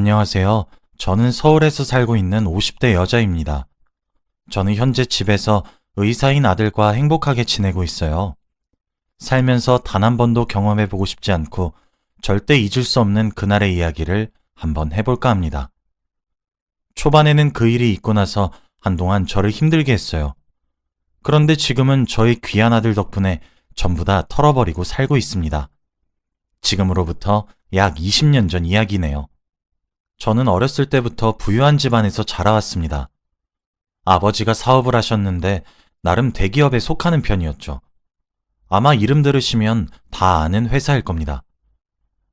안녕하세요. 저는 서울에서 살고 있는 50대 여자입니다. 저는 현재 집에서 의사인 아들과 행복하게 지내고 있어요. 살면서 단 한 번도 경험해보고 싶지 않고 절대 잊을 수 없는 그날의 이야기를 한번 해볼까 합니다. 초반에는 그 일이 있고 나서 한동안 저를 힘들게 했어요. 그런데 지금은 저희 귀한 아들 덕분에 전부 다 털어버리고 살고 있습니다. 지금으로부터 약 20년 전 이야기네요. 저는 어렸을 때부터 부유한 집안에서 자라왔습니다. 아버지가 사업을 하셨는데 나름 대기업에 속하는 편이었죠. 아마 이름 들으시면 다 아는 회사일 겁니다.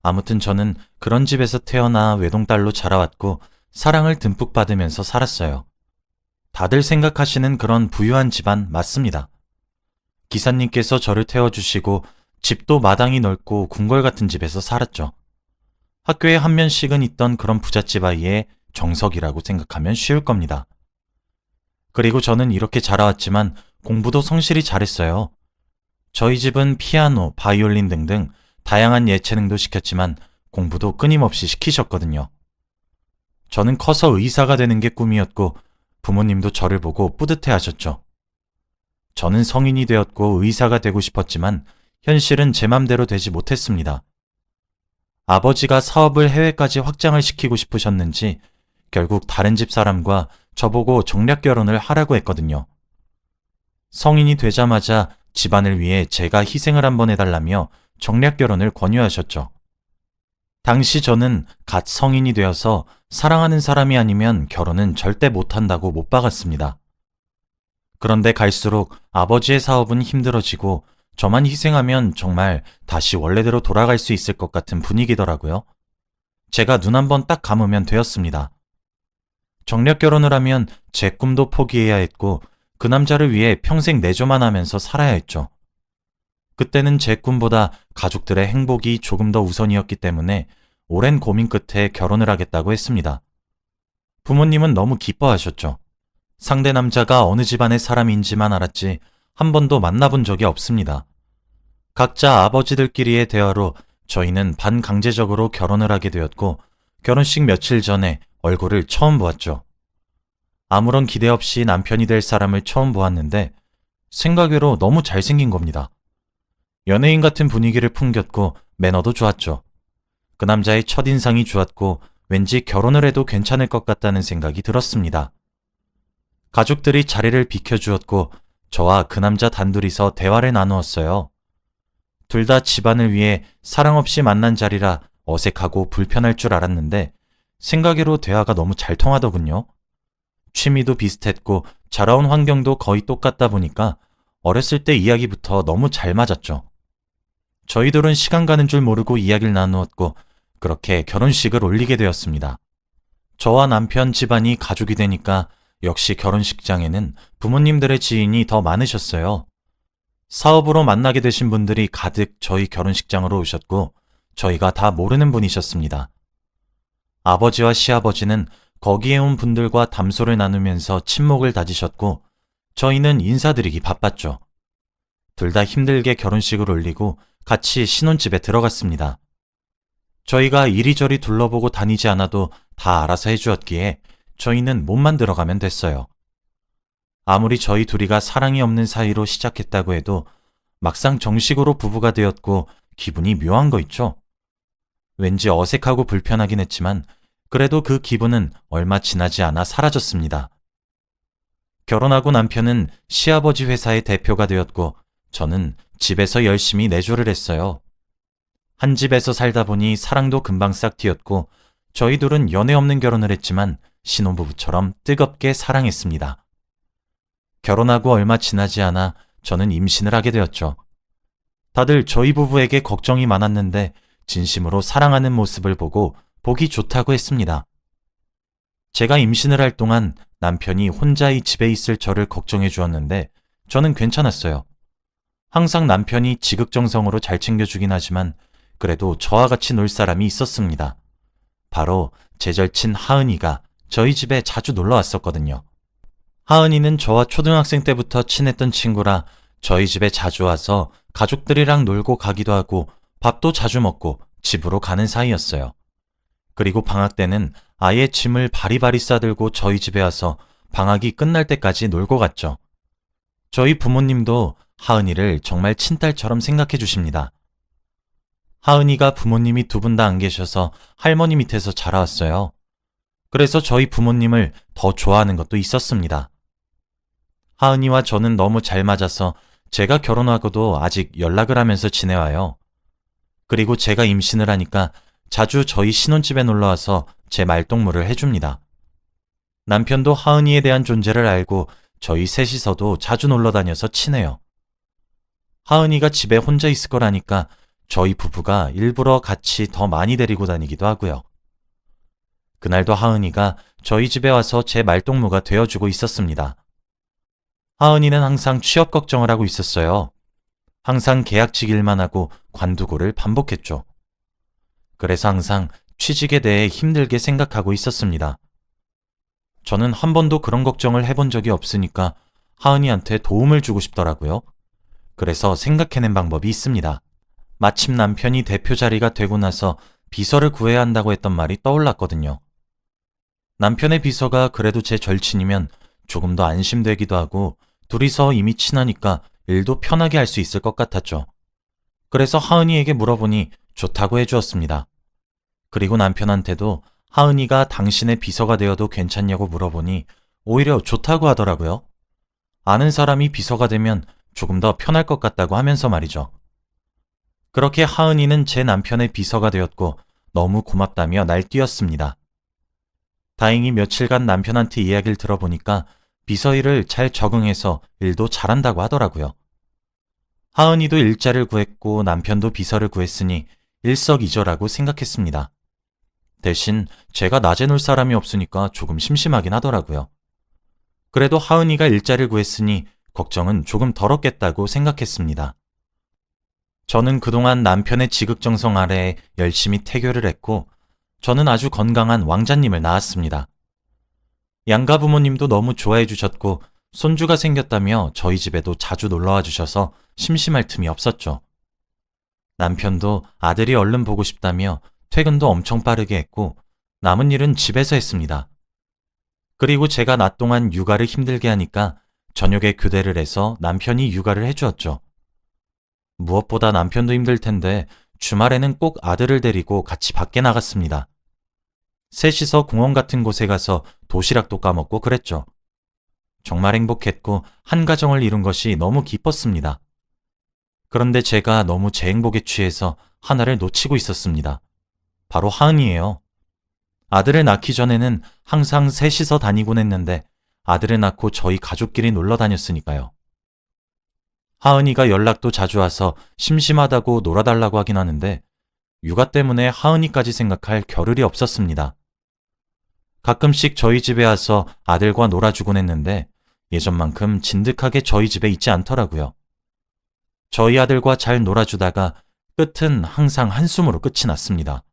아무튼 저는 그런 집에서 태어나 외동딸로 자라왔고 사랑을 듬뿍 받으면서 살았어요. 다들 생각하시는 그런 부유한 집안 맞습니다. 기사님께서 저를 태워주시고 집도 마당이 넓고 궁궐 같은 집에서 살았죠. 학교에 한 면씩은 있던 그런 부잣집 아이의 정석이라고 생각하면 쉬울 겁니다. 그리고 저는 이렇게 자라왔지만 공부도 성실히 잘했어요. 저희 집은 피아노, 바이올린 등등 다양한 예체능도 시켰지만 공부도 끊임없이 시키셨거든요. 저는 커서 의사가 되는 게 꿈이었고 부모님도 저를 보고 뿌듯해 하셨죠. 저는 성인이 되었고 의사가 되고 싶었지만 현실은 제 맘대로 되지 못했습니다. 아버지가 사업을 해외까지 확장을 시키고 싶으셨는지 결국 다른 집 사람과 저보고 정략 결혼을 하라고 했거든요. 성인이 되자마자 집안을 위해 제가 희생을 한번 해달라며 정략 결혼을 권유하셨죠. 당시 저는 갓 성인이 되어서 사랑하는 사람이 아니면 결혼은 절대 못한다고 못 박았습니다. 그런데 갈수록 아버지의 사업은 힘들어지고 저만 희생하면 정말 다시 원래대로 돌아갈 수 있을 것 같은 분위기더라고요. 제가 눈 한번 딱 감으면 되었습니다. 정략 결혼을 하면 제 꿈도 포기해야 했고 그 남자를 위해 평생 내조만 하면서 살아야 했죠. 그때는 제 꿈보다 가족들의 행복이 조금 더 우선이었기 때문에 오랜 고민 끝에 결혼을 하겠다고 했습니다. 부모님은 너무 기뻐하셨죠. 상대 남자가 어느 집안의 사람인지만 알았지 한 번도 만나본 적이 없습니다. 각자 아버지들끼리의 대화로 저희는 반강제적으로 결혼을 하게 되었고 결혼식 며칠 전에 얼굴을 처음 보았죠. 아무런 기대 없이 남편이 될 사람을 처음 보았는데 생각외로 너무 잘생긴 겁니다. 연예인 같은 분위기를 풍겼고 매너도 좋았죠. 그 남자의 첫인상이 좋았고 왠지 결혼을 해도 괜찮을 것 같다는 생각이 들었습니다. 가족들이 자리를 비켜주었고 저와 그 남자 단둘이서 대화를 나누었어요. 둘 다 집안을 위해 사랑 없이 만난 자리라 어색하고 불편할 줄 알았는데 생각외로 대화가 너무 잘 통하더군요. 취미도 비슷했고 자라온 환경도 거의 똑같다 보니까 어렸을 때 이야기부터 너무 잘 맞았죠. 저희들은 시간 가는 줄 모르고 이야기를 나누었고 그렇게 결혼식을 올리게 되었습니다. 저와 남편 집안이 가족이 되니까 역시 결혼식장에는 부모님들의 지인이 더 많으셨어요. 사업으로 만나게 되신 분들이 가득 저희 결혼식장으로 오셨고 저희가 다 모르는 분이셨습니다. 아버지와 시아버지는 거기에 온 분들과 담소를 나누면서 친목을 다지셨고 저희는 인사드리기 바빴죠. 둘 다 힘들게 결혼식을 올리고 같이 신혼집에 들어갔습니다. 저희가 이리저리 둘러보고 다니지 않아도 다 알아서 해주었기에 저희는 몸만 들어가면 됐어요. 아무리 저희 둘이가 사랑이 없는 사이로 시작했다고 해도 막상 정식으로 부부가 되었고 기분이 묘한 거 있죠? 왠지 어색하고 불편하긴 했지만 그래도 그 기분은 얼마 지나지 않아 사라졌습니다. 결혼하고 남편은 시아버지 회사의 대표가 되었고 저는 집에서 열심히 내조를 했어요. 한 집에서 살다 보니 사랑도 금방 싹 튀었고 저희 둘은 연애 없는 결혼을 했지만 신혼부부처럼 뜨겁게 사랑했습니다. 결혼하고 얼마 지나지 않아 저는 임신을 하게 되었죠. 다들 저희 부부에게 걱정이 많았는데 진심으로 사랑하는 모습을 보고 보기 좋다고 했습니다. 제가 임신을 할 동안 남편이 혼자 이 집에 있을 저를 걱정해 주었는데 저는 괜찮았어요. 항상 남편이 지극정성으로 잘 챙겨주긴 하지만 그래도 저와 같이 놀 사람이 있었습니다. 바로 제 절친 하은이가 저희 집에 자주 놀러 왔었거든요. 하은이는 저와 초등학생 때부터 친했던 친구라 저희 집에 자주 와서 가족들이랑 놀고 가기도 하고 밥도 자주 먹고 집으로 가는 사이였어요. 그리고 방학 때는 아예 짐을 바리바리 싸들고 저희 집에 와서 방학이 끝날 때까지 놀고 갔죠. 저희 부모님도 하은이를 정말 친딸처럼 생각해 주십니다. 하은이가 부모님이 두 분 다 안 계셔서 할머니 밑에서 자라왔어요. 그래서 저희 부모님을 더 좋아하는 것도 있었습니다. 하은이와 저는 너무 잘 맞아서 제가 결혼하고도 아직 연락을 하면서 지내와요. 그리고 제가 임신을 하니까 자주 저희 신혼집에 놀러와서 제 말동무를 해줍니다. 남편도 하은이에 대한 존재를 알고 저희 셋이서도 자주 놀러 다녀서 친해요. 하은이가 집에 혼자 있을 거라니까 저희 부부가 일부러 같이 더 많이 데리고 다니기도 하고요. 그날도 하은이가 저희 집에 와서 제 말동무가 되어주고 있었습니다. 하은이는 항상 취업 걱정을 하고 있었어요. 항상 계약직 일만 하고 관두고를 반복했죠. 그래서 항상 취직에 대해 힘들게 생각하고 있었습니다. 저는 한 번도 그런 걱정을 해본 적이 없으니까 하은이한테 도움을 주고 싶더라고요. 그래서 생각해낸 방법이 있습니다. 마침 남편이 대표 자리가 되고 나서 비서를 구해야 한다고 했던 말이 떠올랐거든요. 남편의 비서가 그래도 제 절친이면 조금 더 안심되기도 하고 둘이서 이미 친하니까 일도 편하게 할 수 있을 것 같았죠. 그래서 하은이에게 물어보니 좋다고 해주었습니다. 그리고 남편한테도 하은이가 당신의 비서가 되어도 괜찮냐고 물어보니 오히려 좋다고 하더라고요. 아는 사람이 비서가 되면 조금 더 편할 것 같다고 하면서 말이죠. 그렇게 하은이는 제 남편의 비서가 되었고 너무 고맙다며 날뛰었습니다. 다행히 며칠간 남편한테 이야기를 들어보니까 비서 일을 잘 적응해서 일도 잘한다고 하더라고요. 하은이도 일자를 구했고 남편도 비서를 구했으니 일석이조라고 생각했습니다. 대신 제가 낮에 놀 사람이 없으니까 조금 심심하긴 하더라고요. 그래도 하은이가 일자를 구했으니 걱정은 조금 덜었겠다고 생각했습니다. 저는 그동안 남편의 지극정성 아래에 열심히 태교를 했고 저는 아주 건강한 왕자님을 낳았습니다. 양가 부모님도 너무 좋아해 주셨고 손주가 생겼다며 저희 집에도 자주 놀러와 주셔서 심심할 틈이 없었죠. 남편도 아들이 얼른 보고 싶다며 퇴근도 엄청 빠르게 했고 남은 일은 집에서 했습니다. 그리고 제가 낮 동안 육아를 힘들게 하니까 저녁에 교대를 해서 남편이 육아를 해주었죠. 무엇보다 남편도 힘들 텐데 주말에는 꼭 아들을 데리고 같이 밖에 나갔습니다. 셋이서 공원 같은 곳에 가서 도시락도 까먹고 그랬죠. 정말 행복했고 한 가정을 이룬 것이 너무 기뻤습니다. 그런데 제가 너무 제 행복에 취해서 하나를 놓치고 있었습니다. 바로 하은이에요. 아들을 낳기 전에는 항상 셋이서 다니곤 했는데 아들을 낳고 저희 가족끼리 놀러 다녔으니까요. 하은이가 연락도 자주 와서 심심하다고 놀아달라고 하긴 하는데 육아 때문에 하은이까지 생각할 겨를이 없었습니다. 가끔씩 저희 집에 와서 아들과 놀아주곤 했는데 예전만큼 진득하게 저희 집에 있지 않더라고요. 저희 아들과 잘 놀아주다가 끝은 항상 한숨으로 끝이 났습니다.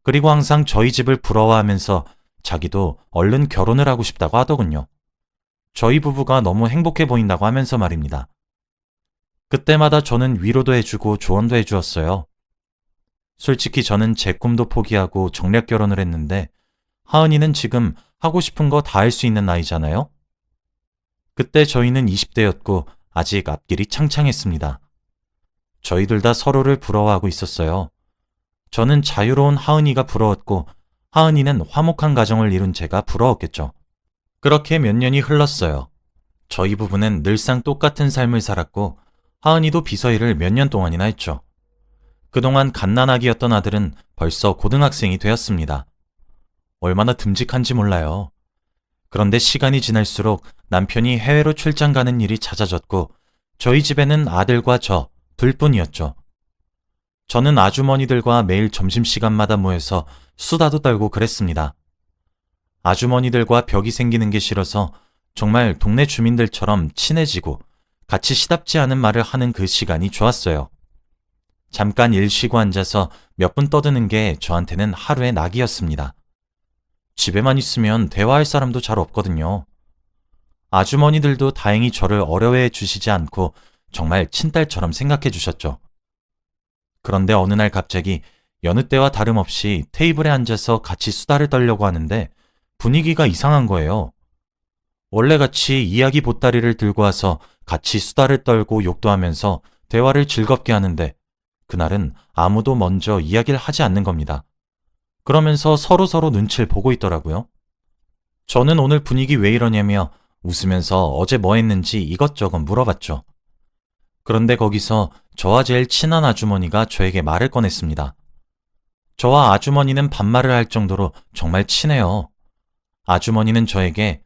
그리고 항상 저희 집을 부러워하면서 자기도 얼른 결혼을 하고 싶다고 하더군요. 저희 부부가 너무 행복해 보인다고 하면서 말입니다. 그때마다 저는 위로도 해주고 조언도 해주었어요. 솔직히 저는 제 꿈도 포기하고 정략 결혼을 했는데 하은이는 지금 하고 싶은 거 다 할 수 있는 나이잖아요? 그때 저희는 20대였고 아직 앞길이 창창했습니다. 저희들 다 서로를 부러워하고 있었어요. 저는 자유로운 하은이가 부러웠고 하은이는 화목한 가정을 이룬 제가 부러웠겠죠. 그렇게 몇 년이 흘렀어요. 저희 부부는 늘상 똑같은 삶을 살았고 하은이도 비서 일을 몇 년 동안이나 했죠. 그동안 갓난아기였던 아들은 벌써 고등학생이 되었습니다. 얼마나 듬직한지 몰라요. 그런데 시간이 지날수록 남편이 해외로 출장 가는 일이 잦아졌고 저희 집에는 아들과 저 둘뿐이었죠. 저는 아주머니들과 매일 점심시간마다 모여서 수다도 떨고 그랬습니다. 아주머니들과 벽이 생기는 게 싫어서 정말 동네 주민들처럼 친해지고 같이 시답지 않은 말을 하는 그 시간이 좋았어요. 잠깐 일 쉬고 앉아서 몇 분 떠드는 게 저한테는 하루의 낙이었습니다. 집에만 있으면 대화할 사람도 잘 없거든요. 아주머니들도 다행히 저를 어려워해 주시지 않고 정말 친딸처럼 생각해 주셨죠. 그런데 어느 날 갑자기 여느 때와 다름없이 테이블에 앉아서 같이 수다를 떨려고 하는데 분위기가 이상한 거예요. 원래같이 이야기 보따리를 들고 와서 같이 수다를 떨고 욕도 하면서 대화를 즐겁게 하는데 그날은 아무도 먼저 이야기를 하지 않는 겁니다. 그러면서 서로서로 눈치를 보고 있더라고요. 저는 오늘 분위기 왜 이러냐며 웃으면서 어제 뭐 했는지 이것저것 물어봤죠. 그런데 거기서 저와 제일 친한 아주머니가 저에게 말을 꺼냈습니다. 저와 아주머니는 반말을 할 정도로 정말 친해요. 아주머니는 저에게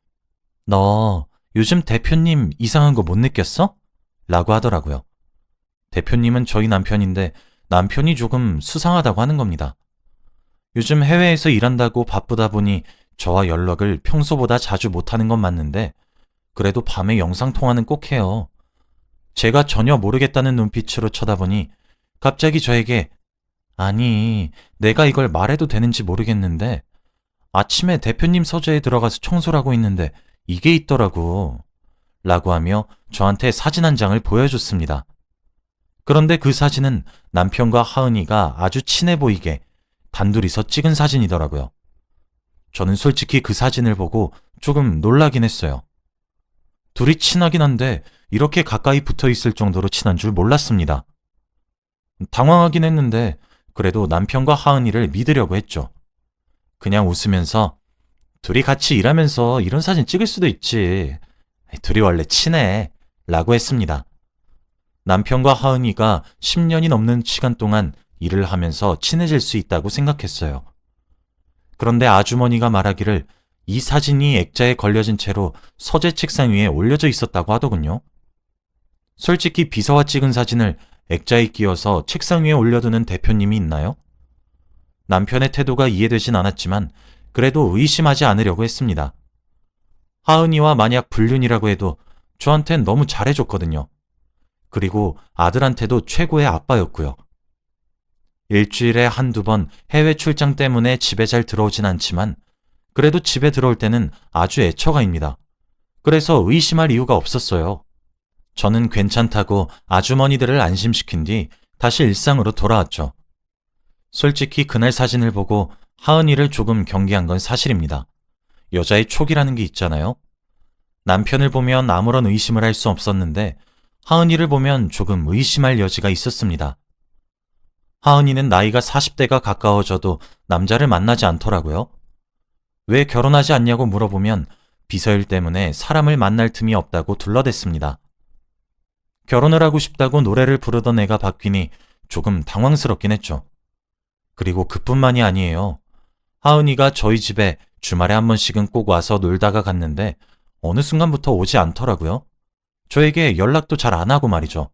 너 요즘 대표님 이상한 거 못 느꼈어? 라고 하더라고요. 대표님은 저희 남편인데 남편이 조금 수상하다고 하는 겁니다. 요즘 해외에서 일한다고 바쁘다 보니 저와 연락을 평소보다 자주 못하는 건 맞는데 그래도 밤에 영상통화는 꼭 해요. 제가 전혀 모르겠다는 눈빛으로 쳐다보니 갑자기 저에게 아니, 내가 이걸 말해도 되는지 모르겠는데 아침에 대표님 서재에 들어가서 청소를 하고 있는데 이게 있더라고. 라고 하며 저한테 사진 한 장을 보여줬습니다. 그런데 그 사진은 남편과 하은이가 아주 친해 보이게 단둘이서 찍은 사진이더라고요. 저는 솔직히 그 사진을 보고 조금 놀라긴 했어요. 둘이 친하긴 한데 이렇게 가까이 붙어 있을 정도로 친한 줄 몰랐습니다. 당황하긴 했는데 그래도 남편과 하은이를 믿으려고 했죠. 그냥 웃으면서 둘이 같이 일하면서 이런 사진 찍을 수도 있지. 둘이 원래 친해. 라고 했습니다. 남편과 하은이가 10년이 넘는 시간 동안 일을 하면서 친해질 수 있다고 생각했어요. 그런데 아주머니가 말하기를 이 사진이 액자에 걸려진 채로 서재 책상 위에 올려져 있었다고 하더군요. 솔직히 비서와 찍은 사진을 액자에 끼워서 책상 위에 올려두는 대표님이 있나요? 남편의 태도가 이해되진 않았지만 그래도 의심하지 않으려고 했습니다. 하은이와 만약 불륜이라고 해도 저한텐 너무 잘해줬거든요. 그리고 아들한테도 최고의 아빠였고요. 일주일에 한두 번 해외 출장 때문에 집에 잘 들어오진 않지만 그래도 집에 들어올 때는 아주 애처가입니다. 그래서 의심할 이유가 없었어요. 저는 괜찮다고 아주머니들을 안심시킨 뒤 다시 일상으로 돌아왔죠. 솔직히 그날 사진을 보고 하은이를 조금 경계한 건 사실입니다. 여자의 촉이라는 게 있잖아요. 남편을 보면 아무런 의심을 할 수 없었는데 하은이를 보면 조금 의심할 여지가 있었습니다. 하은이는 나이가 40대가 가까워져도 남자를 만나지 않더라고요. 왜 결혼하지 않냐고 물어보면 비서일 때문에 사람을 만날 틈이 없다고 둘러댔습니다. 결혼을 하고 싶다고 노래를 부르던 애가 바뀌니 조금 당황스럽긴 했죠. 그리고 그뿐만이 아니에요. 하은이가 저희 집에 주말에 한 번씩은 꼭 와서 놀다가 갔는데 어느 순간부터 오지 않더라고요. 저에게 연락도 잘 안 하고 말이죠.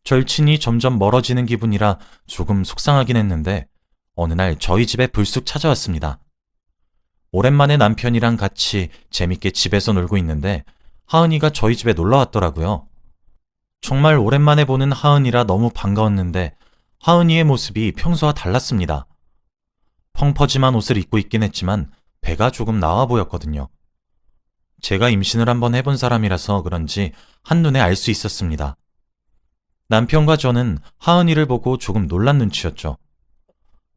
절친이 점점 멀어지는 기분이라 조금 속상하긴 했는데 어느 날 저희 집에 불쑥 찾아왔습니다. 오랜만에 남편이랑 같이 재밌게 집에서 놀고 있는데 하은이가 저희 집에 놀러 왔더라고요. 정말 오랜만에 보는 하은이라 너무 반가웠는데 하은이의 모습이 평소와 달랐습니다. 펑퍼짐한 옷을 입고 있긴 했지만 배가 조금 나와 보였거든요. 제가 임신을 한번 해본 사람이라서 그런지 한눈에 알 수 있었습니다. 남편과 저는 하은이를 보고 조금 놀란 눈치였죠.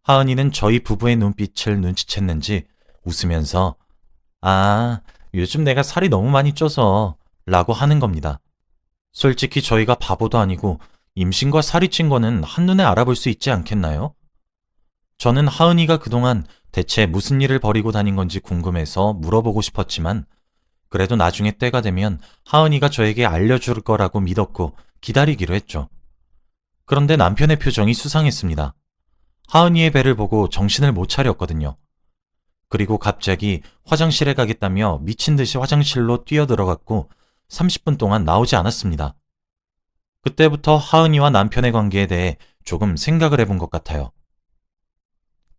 하은이는 저희 부부의 눈빛을 눈치챘는지 웃으면서 아, 요즘 내가 살이 너무 많이 쪄서 라고 하는 겁니다. 솔직히 저희가 바보도 아니고 임신과 살이 찐 거는 한눈에 알아볼 수 있지 않겠나요? 저는 하은이가 그동안 대체 무슨 일을 벌이고 다닌 건지 궁금해서 물어보고 싶었지만 그래도 나중에 때가 되면 하은이가 저에게 알려줄 거라고 믿었고 기다리기로 했죠. 그런데 남편의 표정이 수상했습니다. 하은이의 배를 보고 정신을 못 차렸거든요. 그리고 갑자기 화장실에 가겠다며 미친 듯이 화장실로 뛰어들어갔고 30분 동안 나오지 않았습니다. 그때부터 하은이와 남편의 관계에 대해 조금 생각을 해본 것 같아요.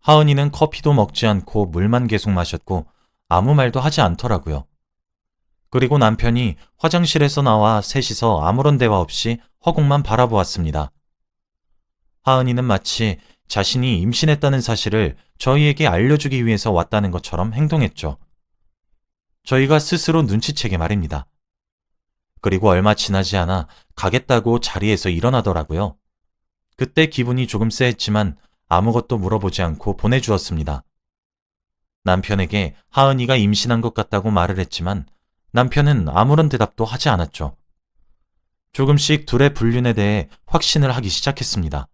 하은이는 커피도 먹지 않고 물만 계속 마셨고 아무 말도 하지 않더라고요. 그리고 남편이 화장실에서 나와 셋이서 아무런 대화 없이 허공만 바라보았습니다. 하은이는 마치 자신이 임신했다는 사실을 저희에게 알려주기 위해서 왔다는 것처럼 행동했죠. 저희가 스스로 눈치채게 말입니다. 그리고 얼마 지나지 않아 가겠다고 자리에서 일어나더라고요. 그때 기분이 조금 쎄했지만 아무것도 물어보지 않고 보내주었습니다. 남편에게 하은이가 임신한 것 같다고 말을 했지만 남편은 아무런 대답도 하지 않았죠. 조금씩 둘의 불륜에 대해 확신을 하기 시작했습니다.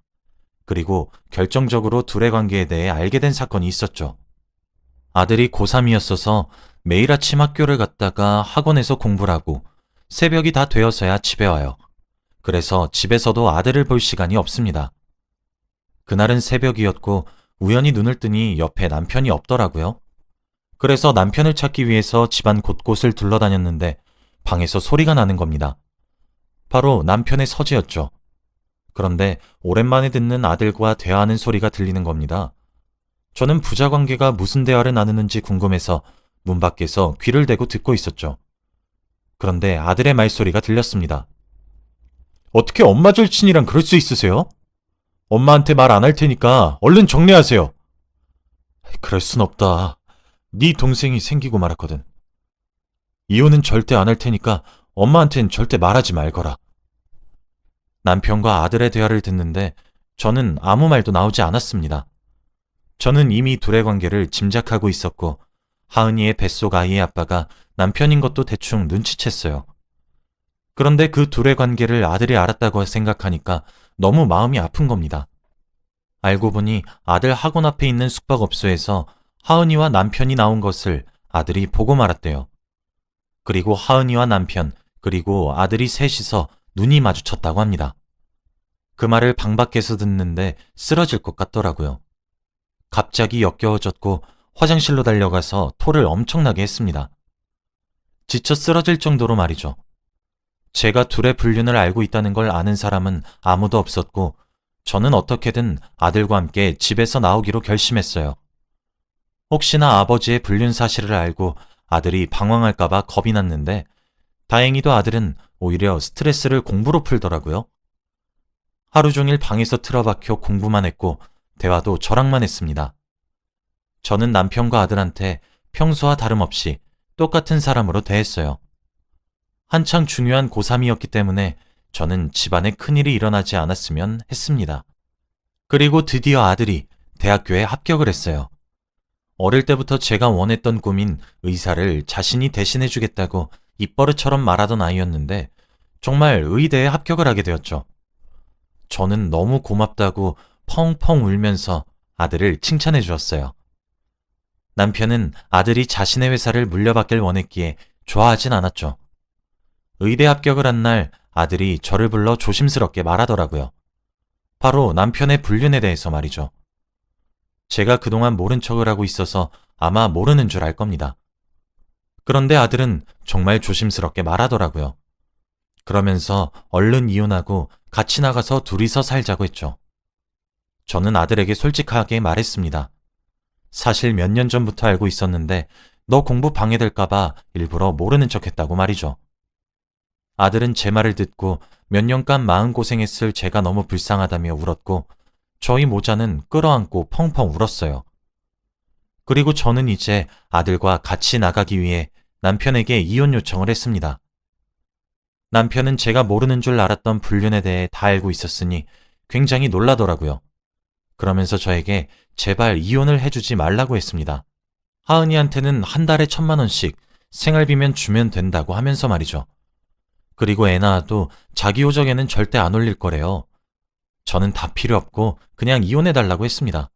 그리고 결정적으로 둘의 관계에 대해 알게 된 사건이 있었죠. 아들이 고3이었어서 매일 아침 학교를 갔다가 학원에서 공부를 하고 새벽이 다 되어서야 집에 와요. 그래서 집에서도 아들을 볼 시간이 없습니다. 그날은 새벽이었고 우연히 눈을 뜨니 옆에 남편이 없더라고요. 그래서 남편을 찾기 위해서 집안 곳곳을 둘러다녔는데 방에서 소리가 나는 겁니다. 바로 남편의 서재였죠. 그런데 오랜만에 듣는 아들과 대화하는 소리가 들리는 겁니다. 저는 부자관계가 무슨 대화를 나누는지 궁금해서 문 밖에서 귀를 대고 듣고 있었죠. 그런데 아들의 말소리가 들렸습니다. 어떻게 엄마 절친이랑 그럴 수 있으세요? 엄마한테 말 안 할 테니까 얼른 정리하세요. 그럴 순 없다. 네 동생이 생기고 말았거든. 이혼은 절대 안 할 테니까 엄마한텐 절대 말하지 말거라. 남편과 아들의 대화를 듣는데 저는 아무 말도 나오지 않았습니다. 저는 이미 둘의 관계를 짐작하고 있었고 하은이의 뱃속 아이의 아빠가 남편인 것도 대충 눈치챘어요. 그런데 그 둘의 관계를 아들이 알았다고 생각하니까 너무 마음이 아픈 겁니다. 알고 보니 아들 학원 앞에 있는 숙박업소에서 하은이와 남편이 나온 것을 아들이 보고 말았대요. 그리고 하은이와 남편, 그리고 아들이 셋이서 눈이 마주쳤다고 합니다. 그 말을 방 밖에서 듣는데 쓰러질 것 같더라고요. 갑자기 역겨워졌고 화장실로 달려가서 토를 엄청나게 했습니다. 지쳐 쓰러질 정도로 말이죠. 제가 둘의 불륜을 알고 있다는 걸 아는 사람은 아무도 없었고 저는 어떻게든 아들과 함께 집에서 나오기로 결심했어요. 혹시나 아버지의 불륜 사실을 알고 아들이 방황할까봐 겁이 났는데 다행히도 아들은 오히려 스트레스를 공부로 풀더라고요. 하루 종일 방에서 틀어박혀 공부만 했고 대화도 저랑만 했습니다. 저는 남편과 아들한테 평소와 다름없이 똑같은 사람으로 대했어요. 한창 중요한 고3이었기 때문에 저는 집안에 큰일이 일어나지 않았으면 했습니다. 그리고 드디어 아들이 대학교에 합격을 했어요. 어릴 때부터 제가 원했던 꿈인 의사를 자신이 대신해주겠다고 입버릇처럼 말하던 아이였는데 정말 의대에 합격을 하게 되었죠. 저는 너무 고맙다고 펑펑 울면서 아들을 칭찬해 주었어요. 남편은 아들이 자신의 회사를 물려받길 원했기에 좋아하진 않았죠. 의대 합격을 한 날 아들이 저를 불러 조심스럽게 말하더라고요. 바로 남편의 불륜에 대해서 말이죠. 제가 그동안 모른 척을 하고 있어서 아마 모르는 줄 알 겁니다. 그런데 아들은 정말 조심스럽게 말하더라고요. 그러면서 얼른 이혼하고 같이 나가서 둘이서 살자고 했죠. 저는 아들에게 솔직하게 말했습니다. 사실 몇 년 전부터 알고 있었는데 너 공부 방해될까봐 일부러 모르는 척 했다고 말이죠. 아들은 제 말을 듣고 몇 년간 마음고생했을 제가 너무 불쌍하다며 울었고 저희 모자는 끌어안고 펑펑 울었어요. 그리고 저는 이제 아들과 같이 나가기 위해 남편에게 이혼 요청을 했습니다. 남편은 제가 모르는 줄 알았던 불륜에 대해 다 알고 있었으니 굉장히 놀라더라고요. 그러면서 저에게 제발 이혼을 해주지 말라고 했습니다. 하은이한테는 한 달에 1,000만 원씩 생활비면 주면 된다고 하면서 말이죠. 그리고 애 낳아도 자기 호적에는 절대 안 올릴 거래요. 저는 다 필요 없고 그냥 이혼해달라고 했습니다.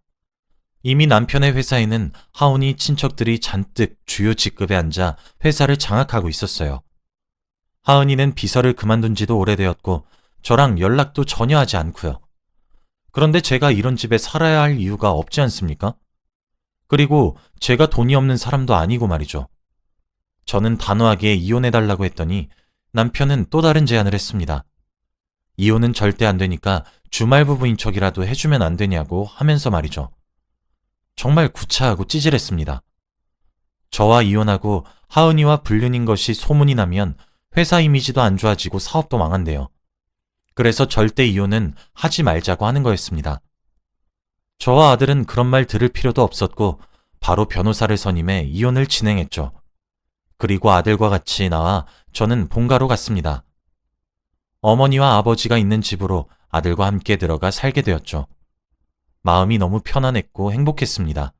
이미 남편의 회사에는 하은이 친척들이 잔뜩 주요 직급에 앉아 회사를 장악하고 있었어요. 하은이는 비서를 그만둔 지도 오래되었고 저랑 연락도 전혀 하지 않고요. 그런데 제가 이런 집에 살아야 할 이유가 없지 않습니까? 그리고 제가 돈이 없는 사람도 아니고 말이죠. 저는 단호하게 이혼해달라고 했더니 남편은 또 다른 제안을 했습니다. 이혼은 절대 안 되니까 주말 부부인 척이라도 해주면 안 되냐고 하면서 말이죠. 정말 구차하고 찌질했습니다. 저와 이혼하고 하은이와 불륜인 것이 소문이 나면 회사 이미지도 안 좋아지고 사업도 망한대요. 그래서 절대 이혼은 하지 말자고 하는 거였습니다. 저와 아들은 그런 말 들을 필요도 없었고 바로 변호사를 선임해 이혼을 진행했죠. 그리고 아들과 같이 나와 저는 본가로 갔습니다. 어머니와 아버지가 있는 집으로 아들과 함께 들어가 살게 되었죠. 마음이 너무 편안했고 행복했습니다.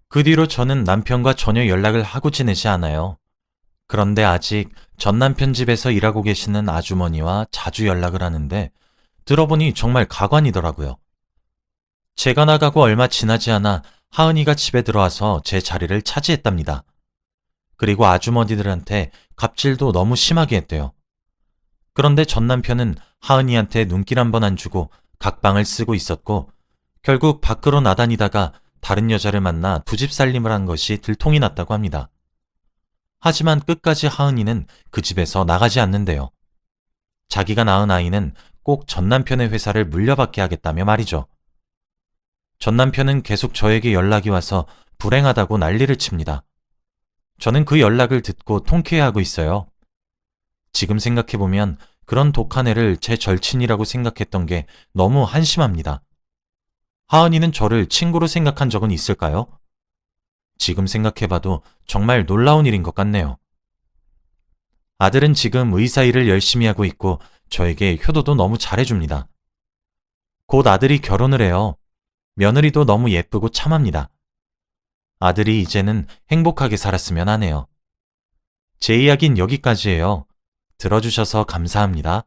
그 뒤로 저는 남편과 전혀 연락을 하고 지내지 않아요. 그런데 아직 전 남편 집에서 일하고 계시는 아주머니와 자주 연락을 하는데 들어보니 정말 가관이더라고요. 제가 나가고 얼마 지나지 않아 하은이가 집에 들어와서 제 자리를 차지했답니다. 그리고 아주머니들한테 갑질도 너무 심하게 했대요. 그런데 전 남편은 하은이한테 눈길 한 번 안 주고 각방을 쓰고 있었고 결국 밖으로 나다니다가 다른 여자를 만나 두 집 살림을 한 것이 들통이 났다고 합니다. 하지만 끝까지 하은이는 그 집에서 나가지 않는데요. 자기가 낳은 아이는 꼭 전 남편의 회사를 물려받게 하겠다며 말이죠. 전 남편은 계속 저에게 연락이 와서 불행하다고 난리를 칩니다. 저는 그 연락을 듣고 통쾌해하고 있어요. 지금 생각해보면 그런 독한 애를 제 절친이라고 생각했던 게 너무 한심합니다. 하은이는 저를 친구로 생각한 적은 있을까요? 지금 생각해봐도 정말 놀라운 일인 것 같네요. 아들은 지금 의사 일을 열심히 하고 있고 저에게 효도도 너무 잘해줍니다. 곧 아들이 결혼을 해요. 며느리도 너무 예쁘고 참합니다. 아들이 이제는 행복하게 살았으면 하네요. 제 이야기는 여기까지예요. 들어주셔서 감사합니다.